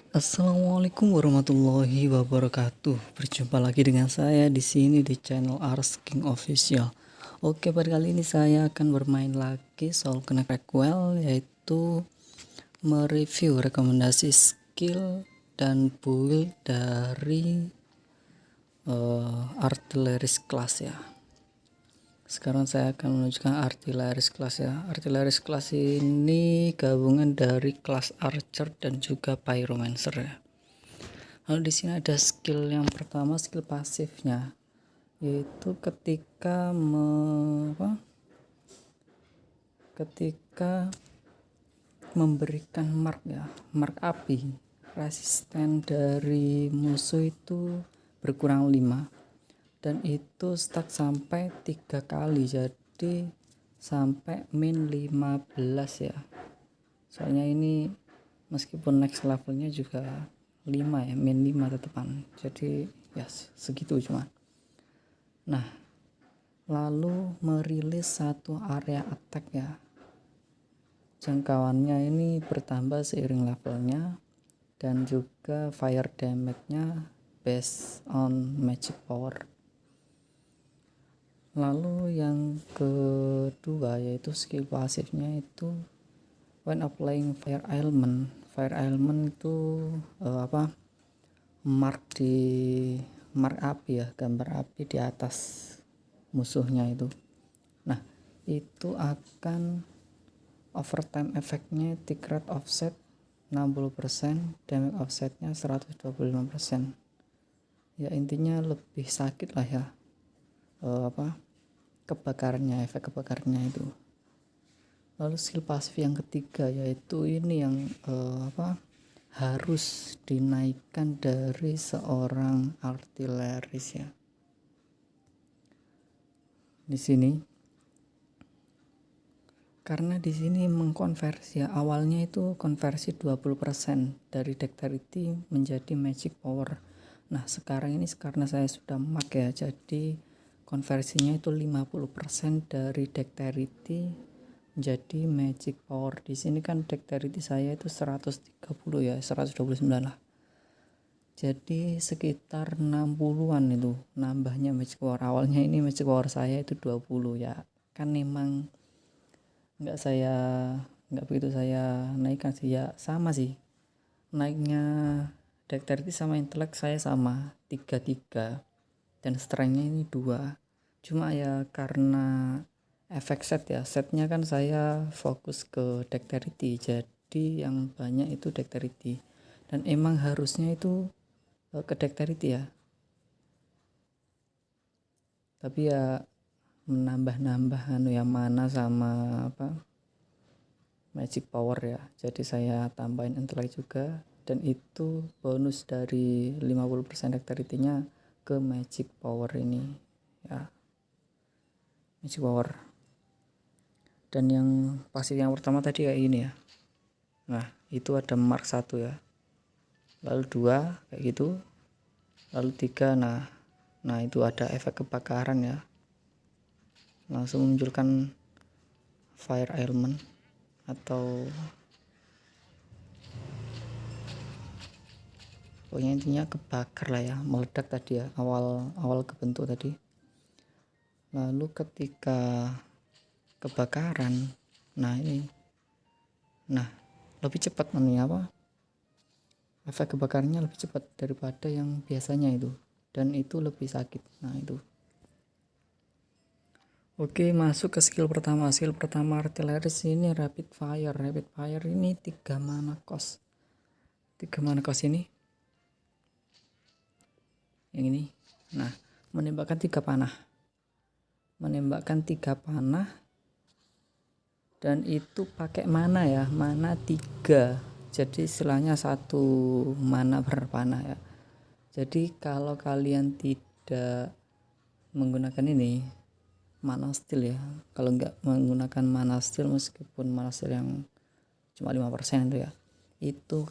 Assalamualaikum warahmatullahi wabarakatuh. Berjumpa lagi dengan saya di sini di channel Ars King Official. Oke, pada kali ini saya akan bermain lagi Soul Connect Rackwell, yaitu mereview rekomendasi skill dan build dari artilleris class ya. Sekarang saya akan menunjukkan artilleris class ya. Artilleris class ini gabungan dari kelas archer dan juga pyromancer ya. Lalu di sini ada skill yang pertama, skill pasifnya, yaitu ketika memberikan mark ya, mark api, resisten dari musuh itu berkurang 5 dan itu stack sampai 3 kali, jadi sampai min 15 ya. Soalnya ini meskipun next levelnya juga 5 ya, min 5 tetepan, jadi ya segitu cuma. Nah, lalu merilis satu area attack ya, jangkauannya ini bertambah seiring levelnya dan juga fire damage nya based on magic power. Lalu yang kedua yaitu skill pasifnya itu when applying fire element. Fire element itu mark api ya, gambar api di atas musuhnya itu. Nah, itu akan overtime efeknya tick rate offset 60%, damage offsetnya 125%. Ya intinya lebih sakit lah ya, kebakarannya, efek kebakarannya itu. Lalu skill pasif yang ketiga yaitu ini yang harus dinaikkan dari seorang artileris ya. Di sini karena di sini mengkonversi ya, awalnya itu konversi 20% dari dexterity menjadi magic power. Nah, sekarang ini karena saya sudah mak ya, jadi konversinya itu 50% dari dexterity menjadi magic power. Di sini kan dexterity saya itu 130 ya, 129 lah. Jadi sekitar 60-an itu nambahnya magic power. Awalnya ini magic power saya itu 20 ya. Kan memang nggak begitu saya naikkan sih ya, sama sih. Naiknya dexterity sama intelek saya sama 33 dan strength-nya ini 2. Cuma ya karena efek set ya, setnya kan saya fokus ke dexterity, jadi yang banyak itu dexterity dan emang harusnya itu ke dexterity ya, tapi ya menambah yang mana sama magic power ya, jadi saya tambahin intellect juga dan itu bonus dari 50% dexterity-nya ke magic power ini ya, magic power. Dan yang pasif yang pertama tadi kayak ini ya. Nah, itu ada mark 1 ya. Lalu 2 kayak gitu. Lalu 3 nah itu ada efek kebakaran ya. Langsung memunculkan fire element atau pokoknya intinya kebakar lah ya, meledak tadi ya, awal kebentuk tadi. Lalu ketika kebakaran, nah lebih cepat efek kebakarannya lebih cepat daripada yang biasanya itu, dan itu lebih sakit. Nah itu. Oke, masuk ke skill pertama. Skill pertama artileris ini rapid fire. Rapid fire ini 3 mana cost. 3 mana cost ini. Yang ini. Nah, menembakkan 3 panah. Menembakkan 3 panah dan itu pakai mana ya, mana 3, jadi istilahnya 1 mana per panah ya. Jadi kalau kalian tidak menggunakan ini mana steel ya, kalau nggak menggunakan mana steel, meskipun mana steel yang cuma 5% itu ya, itu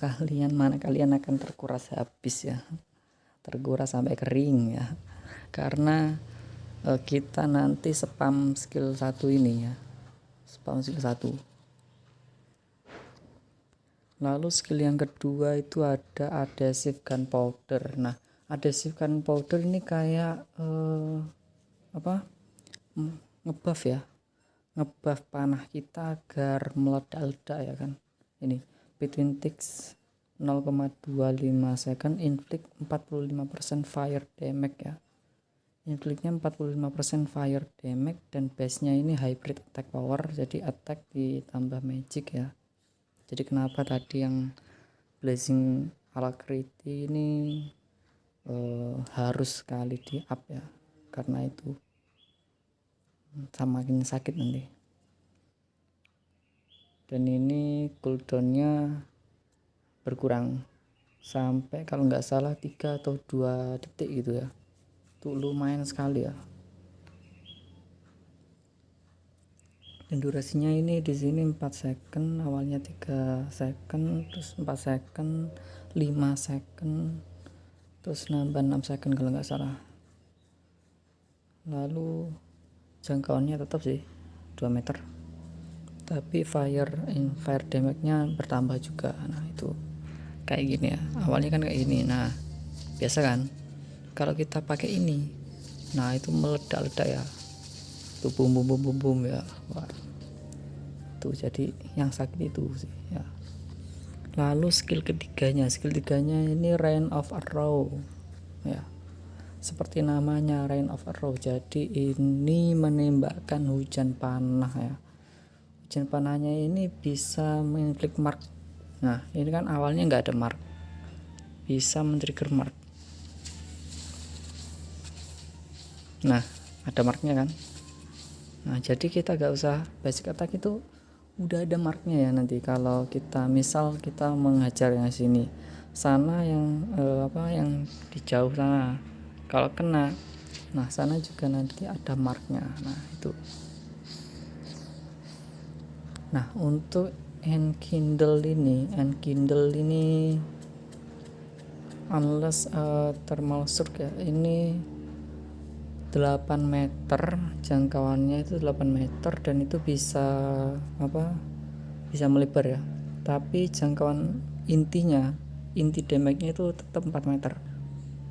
mana kalian akan terkuras habis ya, terkuras sampai kering ya, karena kita nanti spam skill 1 ini ya, spam skill 1. Lalu skill yang kedua itu ada adhesive gunpowder. Nah, adhesive gunpowder ini kayak ngebuff ya, ngebuff panah kita agar meledak-ledak ya kan. Ini between ticks 0,25 second, inflict 45% fire damage ya. Inflictnya 45% fire damage, dan base-nya ini hybrid attack power, jadi attack ditambah magic ya. Jadi kenapa tadi yang blazing alacrity ini harus sekali di up ya, karena itu semakin sakit nanti. Dan ini cooldownnya berkurang sampai kalau nggak salah 3 atau 2 detik gitu ya. Itu lumayan sekali ya. Dan durasinya ini di sini 4 second, awalnya 3 second, terus 4 second, 5 second, terus nambah 6 second kalau nggak salah. Lalu jangkauannya tetap sih 2 meter, tapi fire damage nya bertambah juga. Nah itu kayak gini ya, awalnya kan kayak gini. Nah biasa kan kalau kita pakai ini, nah itu meledak-ledak ya, itu bum bum bum bum bum ya. Wah, tuh jadi yang sakit itu sih ya. Lalu skill ketiganya ini Rain of Arrow ya, seperti namanya Rain of Arrow. Jadi ini menembakkan hujan panah ya. Hujan panahnya ini bisa menginflict mark. Nah ini kan awalnya nggak ada mark, bisa men-trigger mark. Nah ada marknya kan. Nah jadi kita gak usah basic attack, itu udah ada marknya ya. Nanti kalau kita misal kita menghajar yang sini, sana yang yang di jauh sana, kalau kena, nah sana juga nanti ada marknya. Nah itu. Nah untuk enkindle ini unless thermal surge ya, ini 8 meter, jangkauannya itu 8 meter, dan itu bisa bisa melebar ya, tapi jangkauan inti damage-nya itu tetap 4 meter.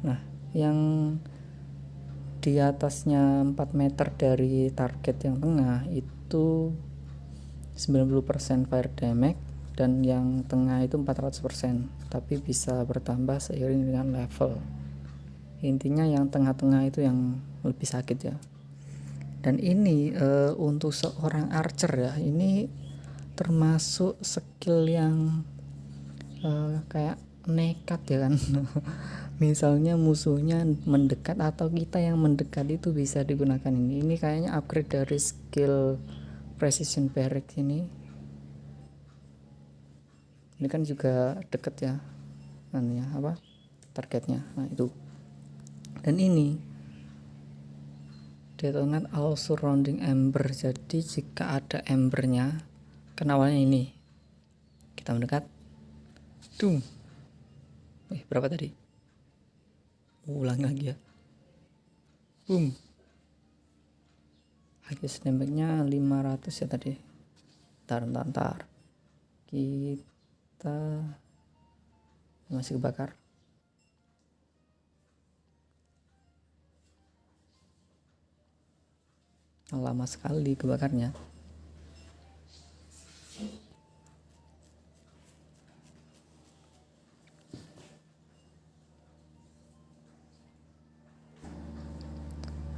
Nah yang di atasnya 4 meter dari target yang tengah itu 90% fire damage, dan yang tengah itu 400%, tapi bisa bertambah seiring dengan level. Intinya yang tengah-tengah itu yang lebih sakit ya. Dan ini untuk seorang archer ya, ini termasuk skill yang kayak nekat ya kan. Misalnya musuhnya mendekat atau kita yang mendekat, itu bisa digunakan ini. Ini kayaknya upgrade dari skill precision barracks ini. Ini kan juga deket ya, targetnya. Nah itu. Dan ini detonate all surrounding ember. Jadi jika ada embernya, kan awalnya ini kita mendekat, berapa tadi? Ulang lagi ya, highest damage-nya 500 ya tadi. Ntar kita masih kebakar. Lama sekali kebakarnya.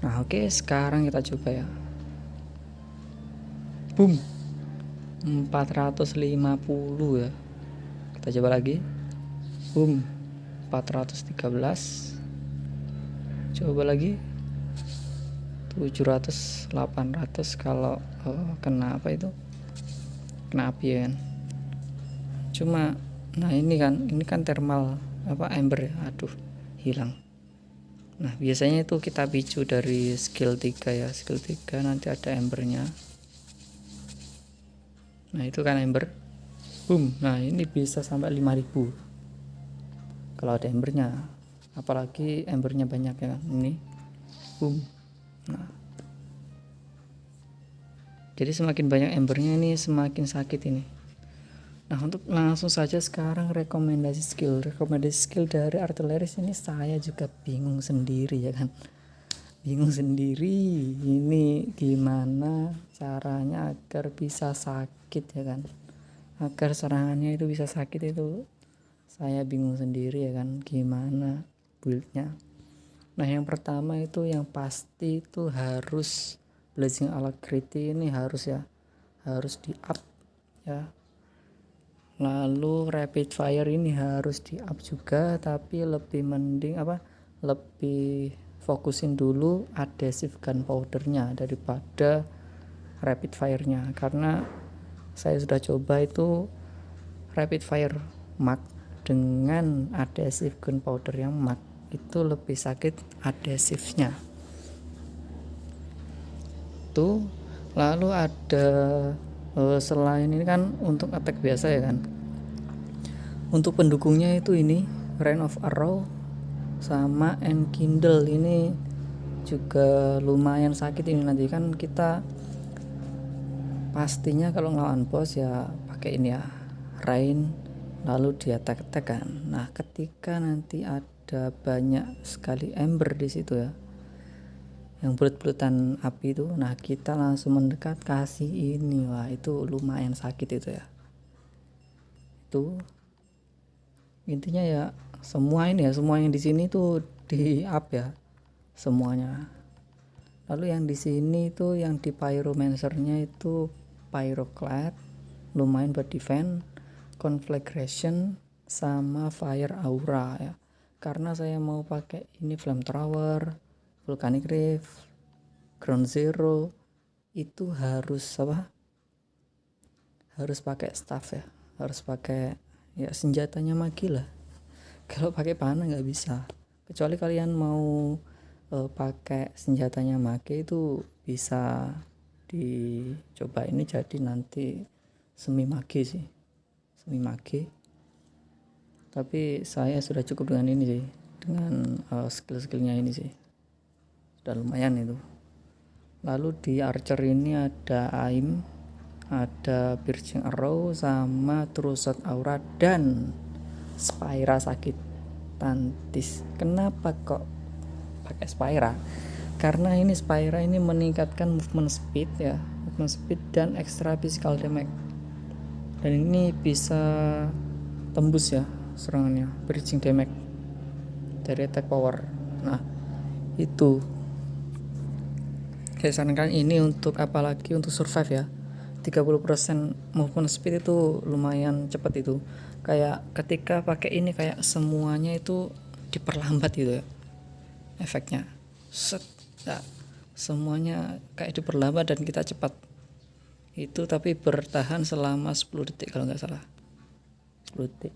Nah oke, sekarang kita coba ya. 450 ya. Kita coba lagi. 413. Coba lagi. 700, 800 kalau kena kena api ya kan. Cuma nah ini kan thermal ember ya. Aduh, hilang. Nah biasanya itu kita picu dari skill 3 ya. Skill 3 nanti ada embernya. Nah itu kan ember. Nah ini bisa sampai 5000 kalau ada embernya, apalagi embernya banyak ya kan. Ini nah jadi semakin banyak embernya ini semakin sakit ini. Nah, untuk langsung saja sekarang rekomendasi skill dari artileris ini, saya juga bingung sendiri ya kan. Bingung sendiri ini gimana caranya agar bisa sakit ya kan. Agar serangannya itu bisa sakit itu saya bingung sendiri ya kan, gimana buildnya. Nah, yang pertama itu yang pasti itu harus Blazing Alacrity ini harus di up ya. Lalu rapid fire ini harus di up juga, tapi lebih mending lebih fokusin dulu adhesive gunpowdernya daripada rapid fire-nya, karena saya sudah coba itu rapid fire mag dengan adhesive gunpowder yang mag itu lebih sakit adhesifnya tuh. Lalu ada selain ini kan untuk attack biasa ya kan, untuk pendukungnya itu ini Rain of Arrow sama Enkindle ini juga lumayan sakit ini. Nanti kan kita pastinya kalau ngelawan bos ya pakai ini ya Rain, lalu dia attack kan. Nah, ketika nanti ada banyak sekali ember di situ ya, yang bulat-bulatan api itu, nah kita langsung mendekat kasih ini, wah itu lumayan sakit itu ya. Itu intinya ya, semua yang di sini tuh di up ya semuanya. Lalu yang di sini itu yang di pyromancernya itu Pyroclad lumayan buat defense, conflagration sama fire aura ya. Karena saya mau pakai ini flamethrower, volcanic rift, ground zero, itu harus harus pakai staff ya, harus pakai ya senjatanya magi lah. Kalau pakai panah nggak bisa, kecuali kalian mau pakai senjatanya magi, itu bisa dicoba ini jadi nanti semi magi sih, semi magi. Tapi saya sudah cukup dengan ini sih, dengan skill-skillnya ini sih sudah lumayan itu. Lalu di archer ini ada aim, ada piercing arrow sama true shot aura dan Spyra sakit tantis. Kenapa kok pakai Spyra? Karena ini Spyra ini meningkatkan movement speed ya, movement speed dan extra physical damage, dan ini bisa tembus ya serangannya, breaching damage dari attack power. Nah, itu saya sarankan ini untuk apalagi untuk survive ya. 30% movement speed itu lumayan cepat itu. Kayak ketika pakai ini kayak semuanya itu diperlambat gitu ya efeknya. Set ya, semuanya kayak diperlambat dan kita cepat. Itu tapi bertahan selama 10 detik kalau nggak salah. 10 detik.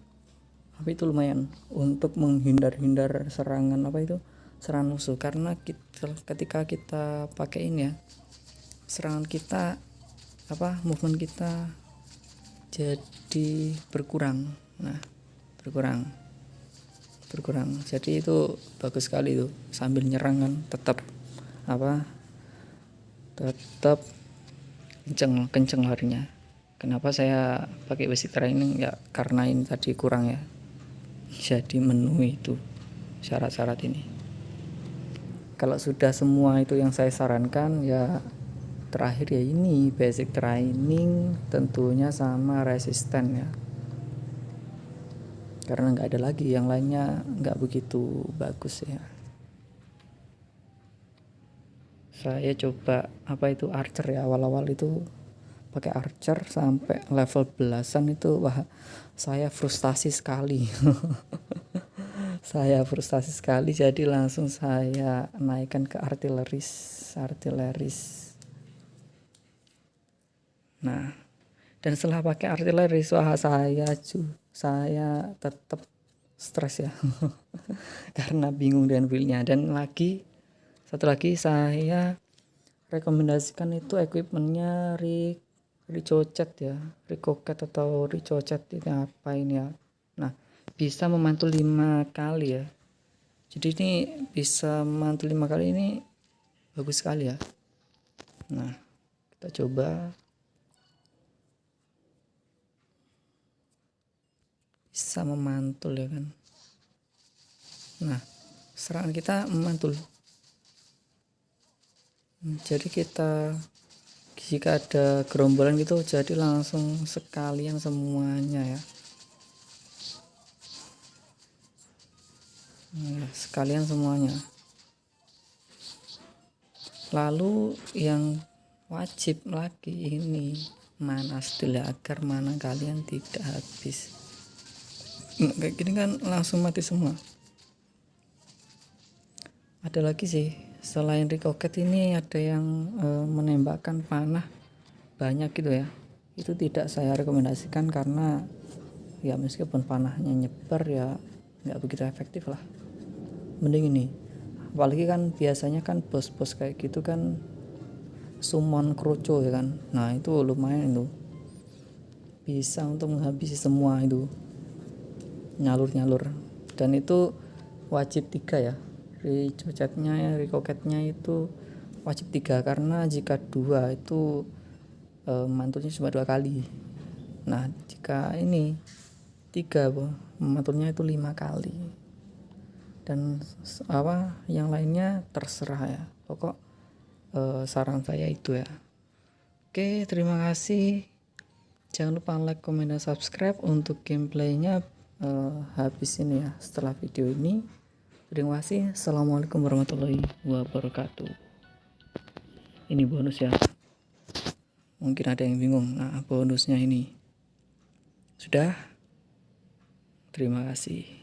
Tapi itu lumayan untuk menghindar serangan serangan musuh, karena ketika kita pakai ini ya, serangan kita movement kita jadi berkurang. Nah, berkurang jadi itu bagus sekali tuh, sambil nyerang kan tetap kenceng larinya. Kenapa saya pakai basic training ya, karena ini tadi kurang ya, jadi memenuhi itu syarat-syarat ini. Kalau sudah semua itu yang saya sarankan ya, terakhir ya ini basic training tentunya sama resisten ya, karena nggak ada lagi yang lainnya, nggak begitu bagus ya. Saya coba archer ya, awal-awal itu pakai archer sampai level belasan itu, wah saya frustasi sekali. Saya frustasi sekali, jadi langsung saya naikkan ke artileris. Nah, dan setelah pakai artileris, wah saya tetap stres ya. Karena bingung dengan build-nya. Dan satu lagi saya rekomendasikan itu equipmentnya Ricochet ya, Ricocket atau Ricochet, ini apa ini ya. Nah, bisa memantul 5 kali ya, jadi ini bisa memantul 5 kali, ini bagus sekali ya. Nah, kita coba. bisa memantul ya kan. Nah, serangan kita memantul. Jadi kita jika ada gerombolan gitu jadi langsung sekalian semuanya ya. Nah, sekalian semuanya. Lalu yang wajib lagi ini mana still ya, agar mana kalian tidak habis. Nah, kayak gini kan langsung mati semua. Ada lagi sih selain recocket ini, ada yang menembakkan panah banyak gitu ya. Itu tidak saya rekomendasikan karena ya meskipun panahnya nyebar ya nggak begitu efektif lah. Mending ini, apalagi kan biasanya kan bos-bos kayak gitu kan summon kroco ya kan. Nah itu lumayan itu, bisa untuk menghabisi semua itu nyalur-nyalur. Dan itu wajib 3 ya, recocketnya itu wajib 3, karena jika 2 itu mantulnya cuma 2 kali. Nah jika ini 3 mantulnya itu 5 kali. Dan yang lainnya terserah ya, pokok saran saya itu ya. Oke, terima kasih, jangan lupa like, comment, dan subscribe untuk gameplaynya habis ini ya, setelah video ini. Terima kasih. Assalamualaikum warahmatullahi wabarakatuh. Ini bonus ya, mungkin ada yang bingung. Nah bonusnya ini sudah. Terima kasih.